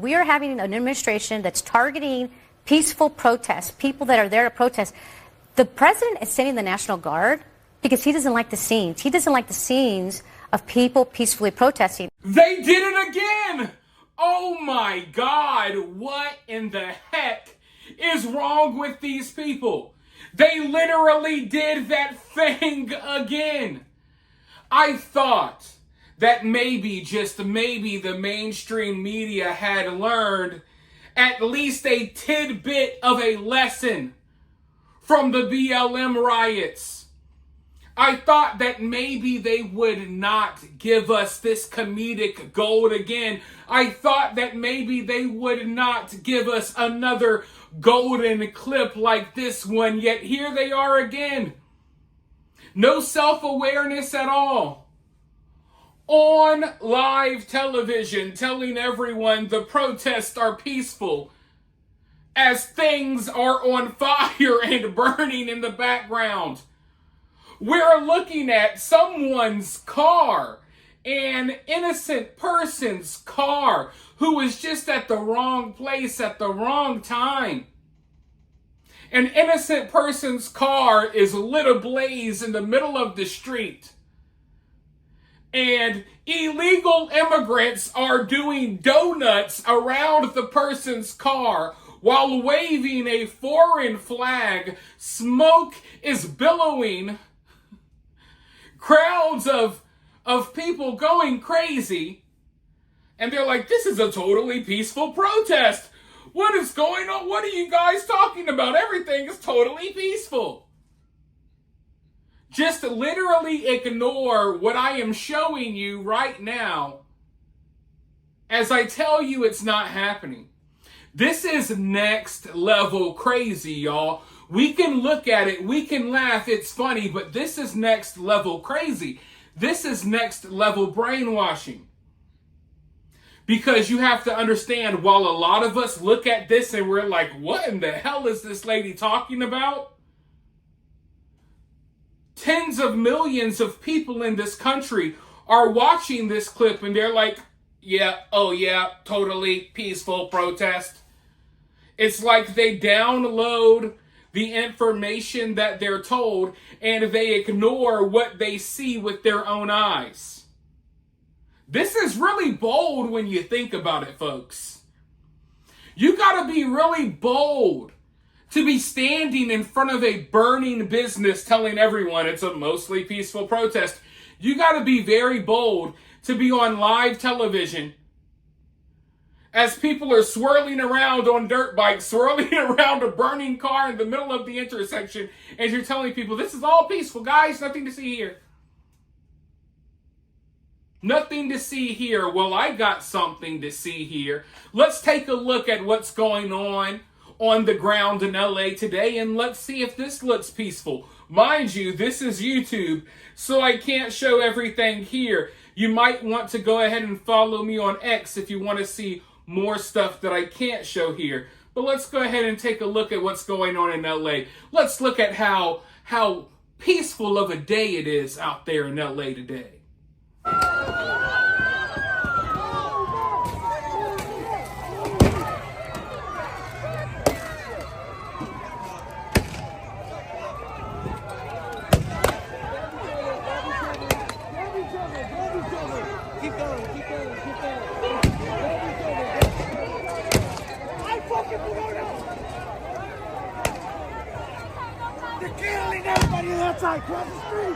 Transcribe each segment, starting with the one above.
we are having an administration that's targeting peaceful protests, people that are there to protest. The president is sending the National Guard because he doesn't like the scenes. He doesn't like the scenes of people peacefully protesting. They did it again! Oh my God, what in the heck is wrong with these people? They literally did that thing again. I thought that maybe, just maybe, the mainstream media had learned at least a tidbit of a lesson from the BLM riots. I thought that maybe they would not give us this comedic gold again. I thought that maybe they would not give us another golden clip like this one, yet here they are again. No self-awareness at all. On live television, telling everyone the protests are peaceful as things are on fire and burning in the background. We're looking at someone's car, an innocent person's car, who was just at the wrong place at the wrong time. An innocent person's car is lit ablaze in the middle of the street. And illegal immigrants are doing donuts around the person's car while waving a foreign flag. Smoke is billowing. Crowds of people going crazy. And they're like, this is a totally peaceful protest. What is going on? What are you guys talking about? Everything is totally peaceful. Just literally ignore what I am showing you right now as I tell you it's not happening. This is next level crazy, y'all. We can look at it, we can laugh, it's funny, but this is next level crazy. This is next level brainwashing. Because you have to understand, while a lot of us look at this and we're like, what in the hell is this lady talking about? Tens of millions of people in this country are watching this clip and they're like, yeah, oh yeah, totally peaceful protest. It's like they download the information that they're told and they ignore what they see with their own eyes. This is really bold when you think about it, folks. You gotta be really bold to be standing in front of a burning business telling everyone it's a mostly peaceful protest. You gotta be very bold to be on live television as people are swirling around on dirt bikes, swirling around a burning car in the middle of the intersection, and you're telling people, this is all peaceful, guys, nothing to see here. Nothing to see here. Well, I got something to see here. Let's take a look at what's going on the ground in LA today, and let's see if this looks peaceful. Mind you, this is YouTube, so I can't show everything here. You might want to go ahead and follow me on X if you want to see more stuff that I can't show here. But let's go ahead and take a look at what's going on in LA. Let's look at how peaceful of a day it is out there in LA today. They're killing everybody outside, cross the street.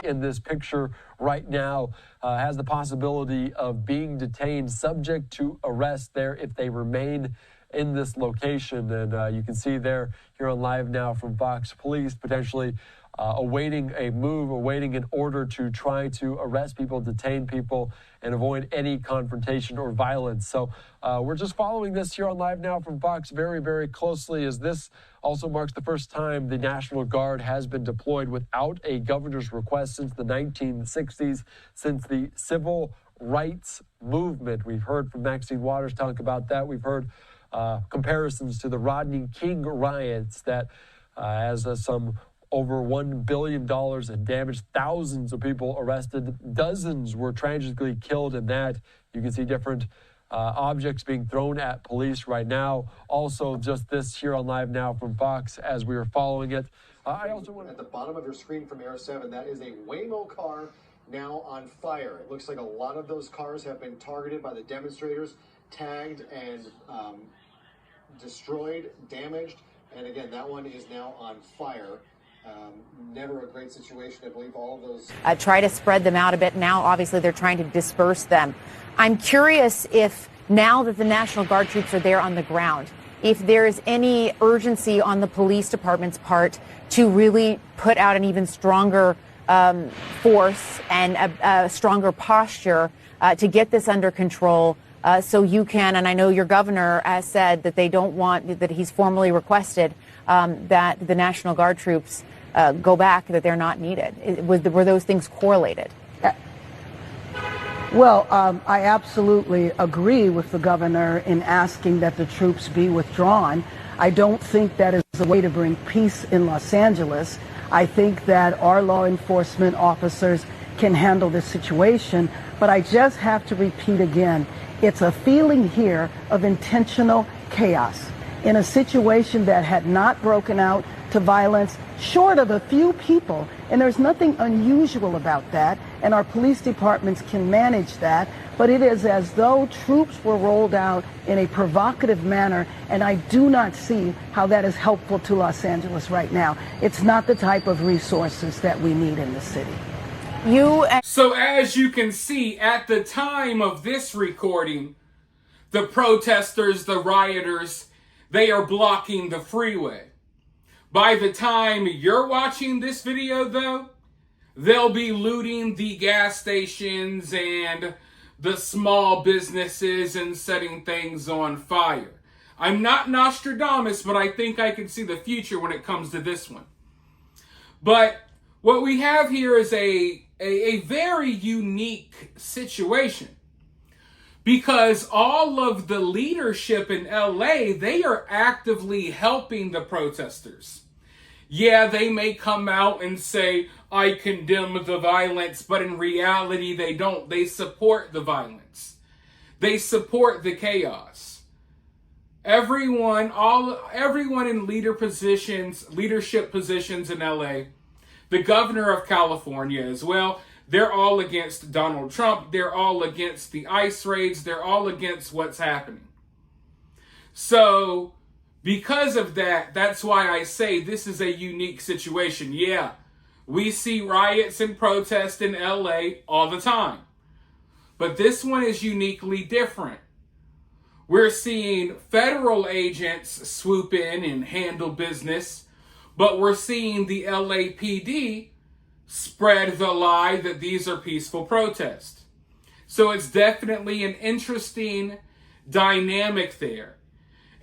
In this picture right now has the possibility of being detained, subject to arrest there if they remain in this location. And you can see there here on Live Now from Fox Police potentially awaiting a move, awaiting an order to try to arrest people, detain people, and avoid any confrontation or violence. So we're just following this here on Live Now from Fox very, very closely, as this also marks the first time the National Guard has been deployed without a governor's request since the 1960s, since the Civil Rights Movement. We've heard from Maxine Waters talk about that. We've heard comparisons to the Rodney King riots that has some over $1 billion and damaged, thousands of people arrested. Dozens were tragically killed in that. You can see different objects being thrown at police right now. Also, just this here on Live Now from Fox as we were following it. I also want at the bottom of your screen from Air 7, that is a Waymo car now on fire. It looks like a lot of those cars have been targeted by the demonstrators, tagged and destroyed, damaged. And again, that one is now on fire. Never a great situation. I believe all of those try to spread them out a bit. Now, obviously, they're trying to disperse them. I'm curious if now that the National Guard troops are there on the ground, if there is any urgency on the police department's part to really put out an even stronger force and a stronger posture to get this under control. So you can, and I know your governor has said that they don't want, that he's formally requested that the National Guard troops go back, that they're not needed. Were those things correlated? Well, I absolutely agree with the governor in asking that the troops be withdrawn. I don't think that is a way to bring peace in Los Angeles. I think that our law enforcement officers can handle this situation, but I just have to repeat again, it's a feeling here of intentional chaos in a situation that had not broken out to violence, short of a few people, and there's nothing unusual about that, and our police departments can manage that, but it is as though troops were rolled out in a provocative manner, and I do not see how that is helpful to Los right now. It's not the type of resources that we need in the city. So as you can see, at the time of this recording, the protesters, the rioters, they are blocking the freeway. By the time you're watching this video, though, they'll be looting the gas stations and the small businesses and setting things on fire. I'm not Nostradamus, but I think I can see the future when it comes to this one. But what we have here is a very unique situation, because all of the leadership in LA, they are actively helping the protesters. Yeah, they may come out and say, I condemn the violence, but in reality, they don't. They support the violence. They support the chaos. Everyone in leadership positions in LA, the governor of California as well, they're all against Donald Trump. They're all against the ICE raids. They're all against what's happening. So, because of that, that's why I say this is a unique situation. Yeah, we see riots and protests in LA all the time. But this one is uniquely different. We're seeing federal agents swoop in and handle business, but we're seeing the LAPD spread the lie that these are peaceful protests. So it's definitely an interesting dynamic there.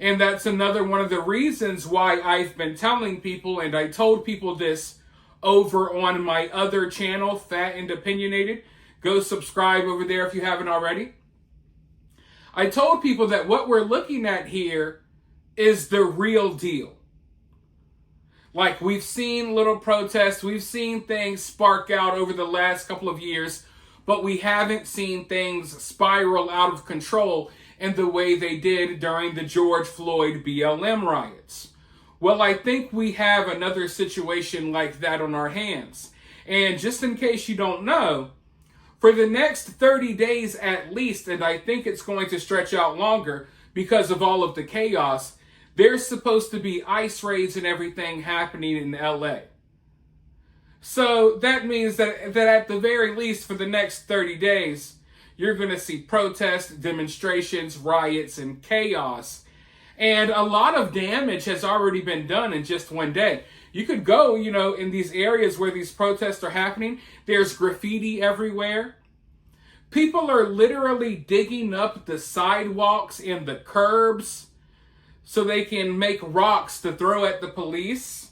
And that's another one of the reasons why I've been telling people, and I told people this over on my other channel, Fat and Opinionated. Go subscribe over there if you haven't already. I told people that what we're looking at here is the real deal. Like, we've seen little protests, we've seen things spark out over the last couple of years, but we haven't seen things spiral out of control in the way they did during the George Floyd BLM riots. Well, I think we have another situation like that on our hands. And just in case you don't know, for the next 30 days at least, and I think it's going to stretch out longer because of all of the chaos, there's supposed to be ICE raids and everything happening in LA. So that means that at the very least for the next 30 days, you're going to see protests, demonstrations, riots, and chaos. And a lot of damage has already been done in just one day. You could go, in these areas where these protests are happening. There's graffiti everywhere. People are literally digging up the sidewalks and the curbs so they can make rocks to throw at the police.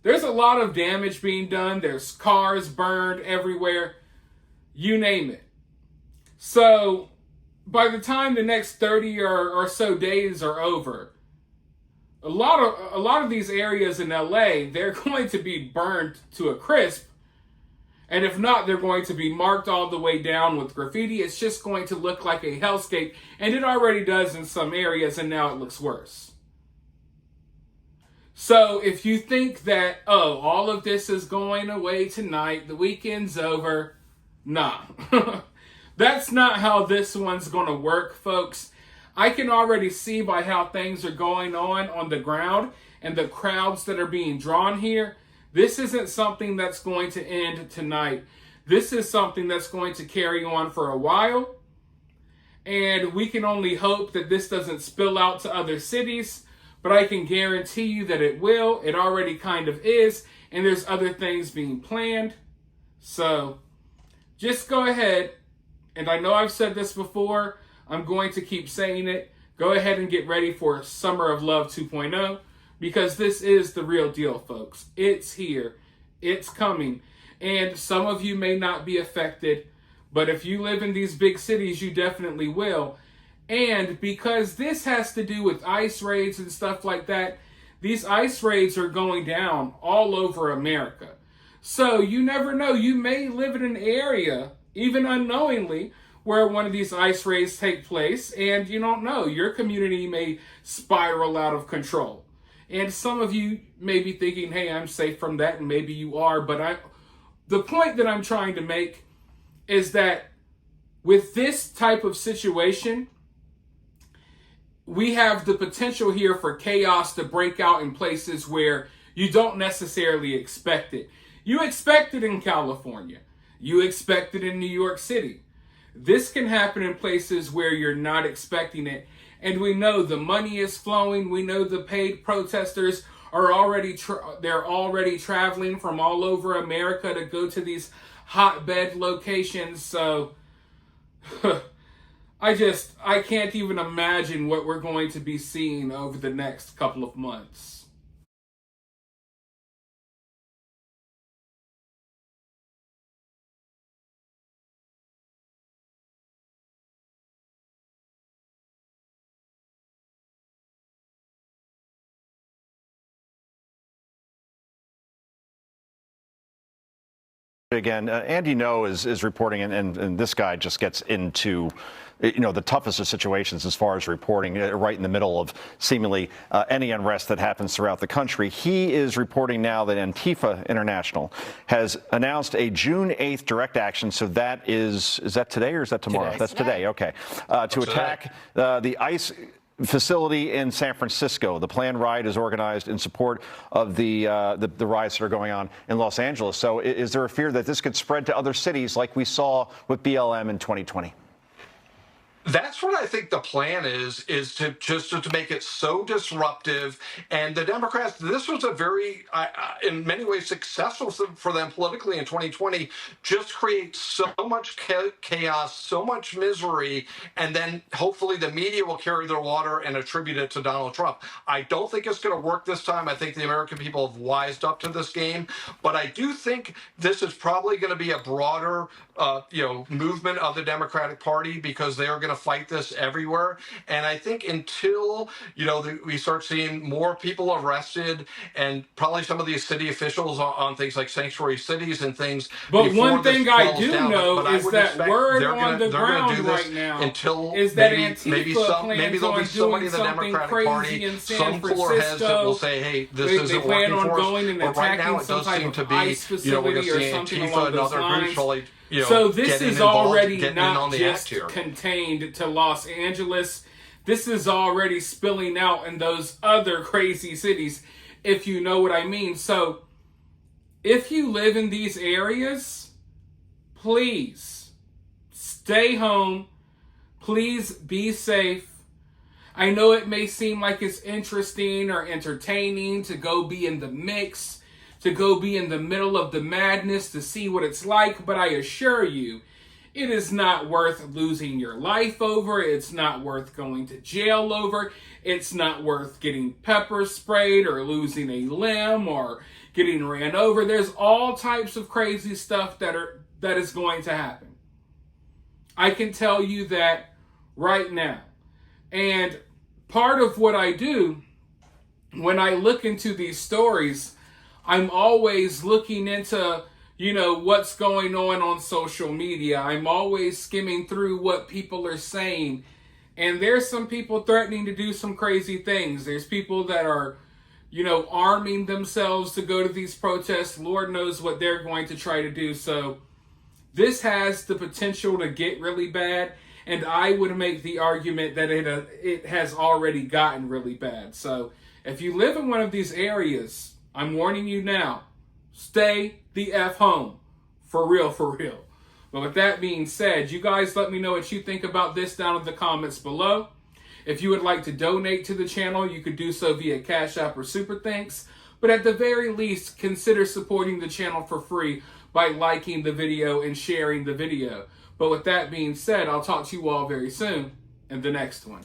There's a lot of damage being done. There's cars burned everywhere. You name it. So by the time the next 30 or so days are over, a lot of these areas in LA, they're going to be burned to a crisp. And if not, they're going to be marked all the way down with graffiti. It's just going to look like a hellscape. And it already does in some areas, and now it looks worse. So if you think that, all of this is going away tonight, the weekend's over, nah. That's not how this one's going to work, folks. I can already see by how things are going on the ground and the crowds that are being drawn here. This isn't something that's going to end tonight. This is something that's going to carry on for a while. And we can only hope that this doesn't spill out to other cities. But I can guarantee you that it will. It already kind of is. And there's other things being planned. So just go ahead. And I know I've said this before. I'm going to keep saying it. Go ahead and get ready for Summer of Love 2.0. Because this is the real deal, folks. It's here. It's coming. And some of you may not be affected. But if you live in these big cities, you definitely will. And because this has to do with ICE raids and stuff like that, these ICE raids are going down all over America. So you never know. You may live in an area, even unknowingly, where one of these ICE raids take place. And you don't know. Your community may spiral out of control. And some of you may be thinking, hey, I'm safe from that, and maybe you are. But the point that I'm trying to make is that with this type of situation, we have the potential here for chaos to break out in places where you don't necessarily expect it. You expect it in California. You expect it in New York City. This can happen in places where you're not expecting it. And we know the money is flowing. We know the paid protesters are already traveling from all over America to go to these hotbed locations. So I can't even imagine what we're going to be seeing over the next couple of months. Again, Andy No is reporting, and this guy just gets into, the toughest of situations as far as reporting, right in the middle of seemingly any unrest that happens throughout the country. He is reporting now that Antifa International has announced a June 8th direct action. So that is that today or is that tomorrow? Today. That's today. Okay. To attack the ICE facility in San Francisco. The planned riot is organized in support of the riots that are going on in Los Angeles. So is there a fear that this could spread to other cities like we saw with BLM in 2020? That's what I think the plan is to just to make it so disruptive. And the Democrats, this was a very, in many ways, successful for them politically in 2020, just create so much chaos, so much misery, and then hopefully the media will carry their water and attribute it to Donald Trump. I don't think it's going to work this time. I think the American people have wised up to this game. But I do think this is probably going to be a broader movement of the Democratic Party because they are going to fight this everywhere. And I think until, we start seeing more people arrested and probably some of these city officials on things like sanctuary cities and things. But one thing I do know is that word on the ground right now is that Antifa plans on doing something crazy in San Francisco. Will say, hey, this isn't working for us. Going and attacking some type of ICE facility or something along those lines. So this is already not just contained to Los Angeles. This is already spilling out in those other crazy cities, if you know what I mean. So if you live in these areas, please stay home. Please be safe. I know it may seem like it's interesting or entertaining to go be in the mix, to go be in the middle of the madness to see what it's like, but I assure you, it is not worth losing your life over. It's not worth going to jail over. It's not worth getting pepper sprayed or losing a limb or getting ran over. There's all types of crazy stuff that is going to happen. I can tell you that right now. And part of what I do when I look into these stories, I'm always looking into, what's going on social media. I'm always skimming through what people are saying. And there's some people threatening to do some crazy things. There's people that are, arming themselves to go to these protests. Lord knows what they're going to try to do. So this has the potential to get really bad. And I would make the argument that it has already gotten really bad. So if you live in one of these areas, I'm warning you now, stay the F home. For real, for real. But with that being said, you guys let me know what you think about this down in the comments below. If you would like to donate to the channel, you could do so via Cash App or Super Thanks. But at the very least, consider supporting the channel for free by liking the video and sharing the video. But with that being said, I'll talk to you all very soon in the next one.